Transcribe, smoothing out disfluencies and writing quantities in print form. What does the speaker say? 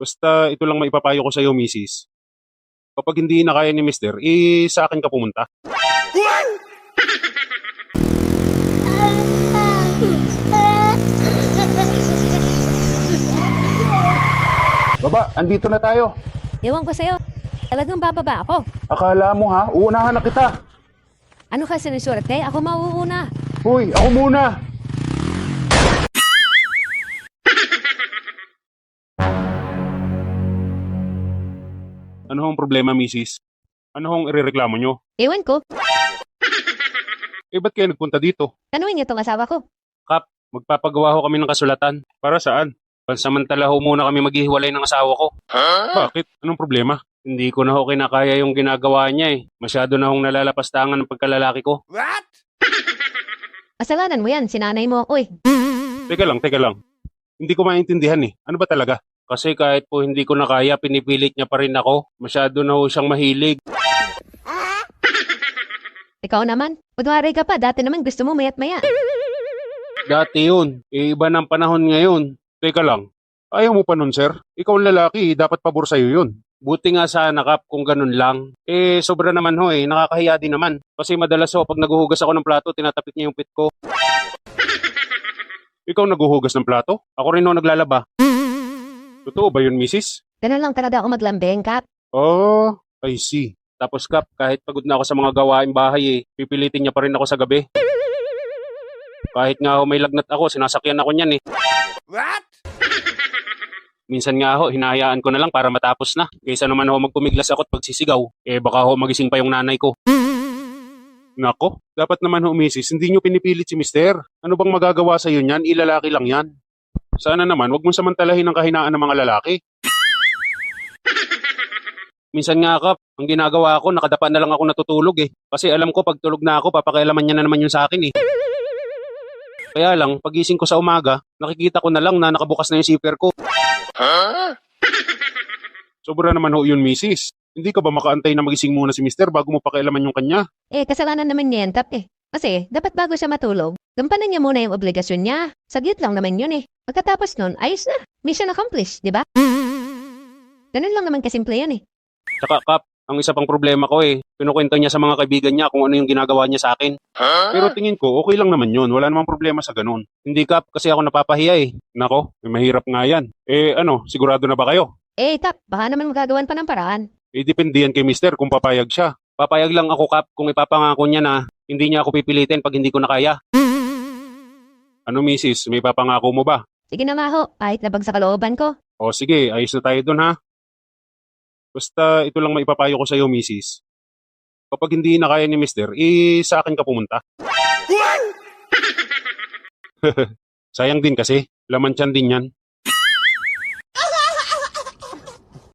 Basta ito lang maipapayo ko sa iyo, misis. Kapag hindi na kaya ni mister, sa akin ka pumunta. Baba, andito na tayo. Ewan ko sa'yo. Talagang bababa ako. Akala mo ha, uunahan na kita. Ano ka sinusuerte? Ako mauuna. Hoy, ako muna. Ano hong problema, misis? Ano hong irereklamo nyo? Ewan ko. Ba't kayo nagpunta dito? Tanungin niyo tong asawa ko. Kap, magpapagawa ho kami ng kasulatan. Para saan? Pansamantala ho muna kami maghihiwalay ng asawa ko. Bakit? Anong problema? Hindi ko na ho kinakaya yung ginagawa niya eh. Masyado na hong nalalapastangan ng pagkalalaki ko. Kasalanan mo yan. Sinanay mo ako eh. Teka lang. Hindi ko maintindihan eh. Ano ba talaga? Kasi kahit po hindi ko na kaya, pinipilit niya pa rin ako. Masyado na ho siyang mahilig. Ikaw naman. Kunwari ka pa. Dati naman gusto mo mayat maya. Dati yun. Iba ng panahon ngayon. Teka lang. Ayaw mo pa nun, sir? Ikaw ang lalaki, dapat pabor sa'yo yun. Buti nga sana, Kap, kung ganun lang. Sobra naman ho eh. Nakakahiya din naman. Kasi madalas ho, pag naguhugas ako ng plato, tinatapik niya yung pit ko. Ikaw naguhugas ng plato? Ako rin ho naglalaba. Totoo ba yun, misis? Ganun lang talaga ako maglambeng, Kap. Oh, I see. Tapos, Kap, kahit pagod na ako sa mga gawaing bahay eh, pipilitin niya pa rin ako sa gabi. Kahit nga ho may lagnat ako, sinasakyan ako niyan eh. Minsan nga ho, hinahayaan ko na lang para matapos na. Kaysa naman ho magpumiglas ako at pagsisigaw. Baka ho magising pa yung nanay ko. Nako, dapat naman ho, misis, hindi nyo pinipilit si mister. Ano bang magagawa sa iyo niyan? Ilalaki lang yan. Sana naman, wag mong samantalahin ang kahinaan ng mga lalaki. Minsan nga, Kap, ang ginagawa ko, nakadapa na lang ako natutulog eh. Kasi alam ko, pag tulog na ako, papakialaman niya na naman yun sa akin eh. Kaya lang, pagising ko sa umaga, nakikita ko na lang na nakabukas na yung zipper ko. Sobra naman ho yun, misis. Hindi ka ba makaantay na magising muna si mister bago mo pakialaman yung kanya? Kasalanan naman niya yan, Kap eh. Kasi, dapat bago siya matulog, gampanan niya muna yung obligasyon niya. Saglit lang naman yun eh. Pagkatapos nun, ayos na. Mission accomplished, di ba? Ganun lang naman kasimple yan eh. Tsaka, Kap, ang isa pang problema ko eh, pinukwento niya sa mga kaibigan niya kung ano yung ginagawa niya sa akin. Pero tingin ko, okay lang naman yun. Wala namang problema sa ganun. Hindi, Kap, kasi ako napapahiya eh. Nako, may mahirap nga yan. Sigurado na ba kayo? Kap, baka naman magagawan pa ng paraan. Depende yan kay mister kung papayag siya. Papayag lang ako, Kap, kung ipapangako niya na hindi niya ako pipilitin pag hindi ko na kaya. Ano, misis? May papangako mo ba? Sige na nga ho, kahit nabag sa kalooban ko. O sige, ayos na tayo dun ha. Basta ito lang maipapayo ko sa iyo, misis. Kapag hindi na kaya ni mister, sa akin ka pumunta. Sayang din kasi, laman tiyan din yan.